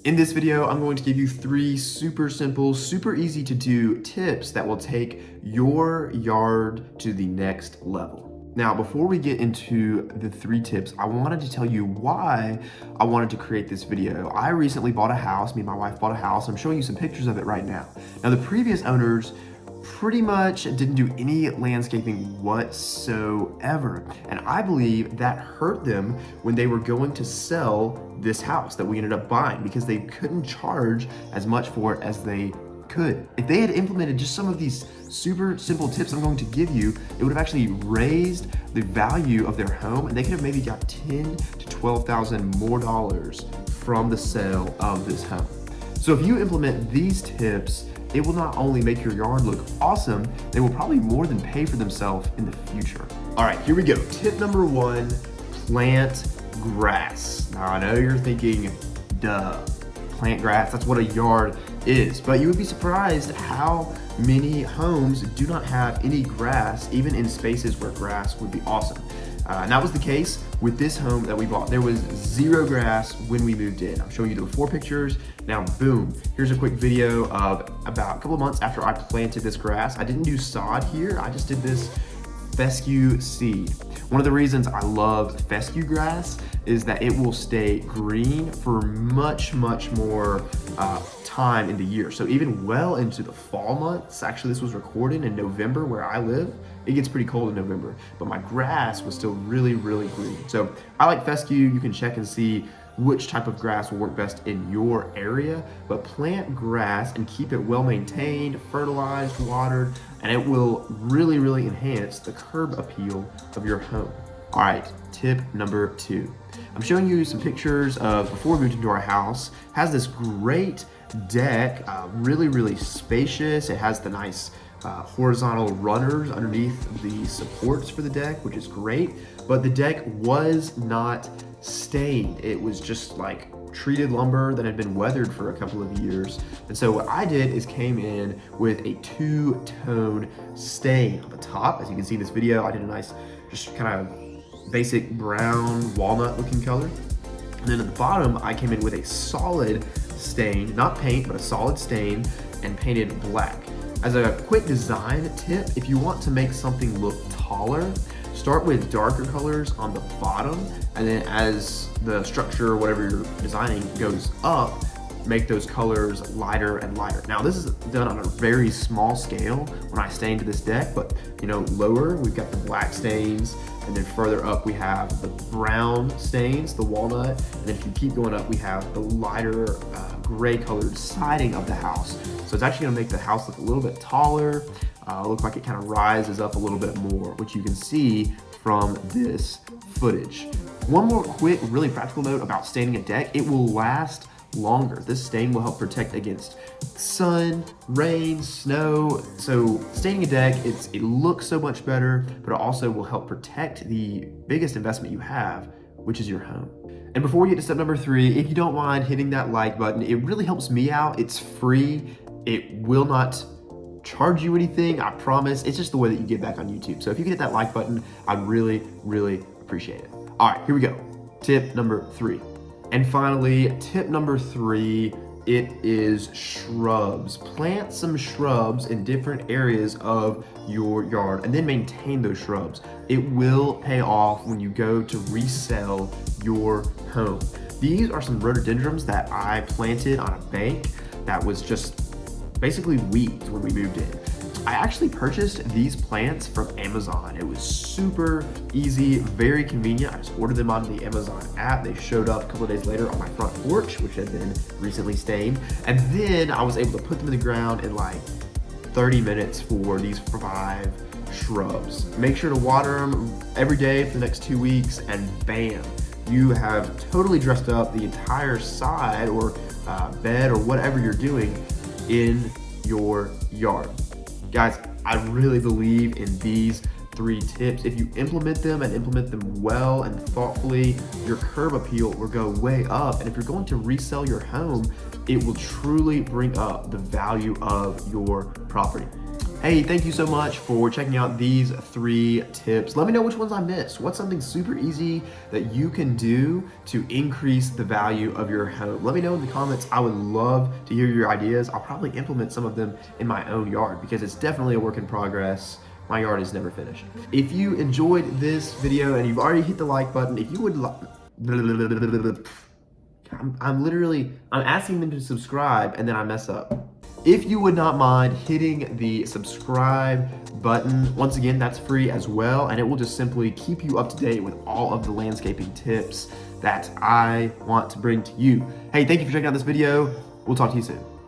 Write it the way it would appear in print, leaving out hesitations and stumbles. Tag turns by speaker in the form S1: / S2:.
S1: In this video, I'm going to give you 3 super simple, super easy to do tips that will take your yard to the next level. Now, before we get into the 3 tips, I wanted to tell you why I wanted to create this video. I recently bought a house, me and my wife bought a house. I'm showing you some pictures of it right now. Now, the previous owners pretty much didn't do any landscaping whatsoever. And I believe that hurt them when they were going to sell this house that we ended up buying because they couldn't charge as much for it as they could. If they had implemented just some of these super simple tips I'm going to give you, it would have actually raised the value of their home, and they could have maybe got $10,000 to $12,000 more dollars from the sale of this home. So if you implement these tips, it will not only make your yard look awesome, they will probably more than pay for themselves in the future. All right, here we go. Tip number 1, plant grass. Now I know you're thinking, duh, plant grass, that's what a yard is. But you would be surprised how many homes do not have any grass, even in spaces where grass would be awesome. And that was the case with this home that we bought. There was 0 grass when we moved in. I'm showing you the before pictures. Now, boom, here's a quick video of about a couple of months after I planted this grass. I didn't do sod here, I just did this fescue seed. One of the reasons I love fescue grass is that it will stay green for much more time in the year. So even well into the fall months, actually this was recorded in November where I live. It gets pretty cold in November, but my grass was still really green. So I like fescue. You can check and see which type of grass will work best in your area, but plant grass and keep it well maintained, fertilized, watered, and it will really enhance the curb appeal of your home. All right, tip number 2. I'm showing you some pictures of before we moved into our house. It has this great deck, really spacious. It has the nice horizontal runners underneath the supports for the deck, which is great, but the deck was not stained. It was just like treated lumber that had been weathered for a couple of years. And so what I did is came in with a 2-tone stain on the top. As you can see in this video, I did a nice, just kind of basic brown walnut looking color. And then at the bottom, I came in with a solid stain, not paint, but a solid stain, and painted black. As a quick design tip, if you want to make something look taller, start with darker colors on the bottom, and then as the structure, whatever you're designing, goes up, make those colors lighter and lighter. Now this is done on a very small scale when I stained this deck, but lower we've got the black stains, and then further up we have the brown stains, the walnut, and then if you keep going up we have the lighter gray colored siding of the house. So it's actually gonna make the house look a little bit taller, look like it kind of rises up a little bit more, which you can see from this footage. One more quick, really practical note about staining a deck: it will last longer. This stain will help protect against sun, rain, snow. So staining a deck, it looks so much better, but it also will help protect the biggest investment you have, which is your home. And before we get to step number 3, if you don't mind hitting that like button, it really helps me out. It's free. It will not charge you anything, I promise. It's just the way that you get back on YouTube. So if you can hit that like button, I'd really appreciate it. All right, here we go. Tip number 3. And finally, tip number 3, it is shrubs. Plant some shrubs in different areas of your yard and then maintain those shrubs. It will pay off when you go to resell your home. These are some rhododendrons that I planted on a bank that was just basically weeds when we moved in. I actually purchased these plants from Amazon. It was super easy, very convenient. I just ordered them on the Amazon app. They showed up a couple of days later on my front porch, which had been recently stained. And then I was able to put them in the ground in like 30 minutes for these 5 shrubs. Make sure to water them every day for the next 2 weeks, and bam, you have totally dressed up the entire side or bed or whatever you're doing in your yard. Guys, I really believe in these 3 tips. If you implement them and implement them well and thoughtfully, your curb appeal will go way up. And if you're going to resell your home, it will truly bring up the value of your property. Hey, thank you so much for checking out these 3 tips. Let me know which ones I missed. What's something super easy that you can do to increase the value of your home? Let me know in the comments. I would love to hear your ideas. I'll probably implement some of them in my own yard because it's definitely a work in progress. My yard is never finished. If you enjoyed this video and you've already hit the like button, if you would I'm asking them to subscribe and then I mess up. If you would not mind hitting the subscribe button, once again, that's free as well, and it will just simply keep you up to date with all of the landscaping tips that I want to bring to you. Hey, thank you for checking out this video. We'll talk to you soon.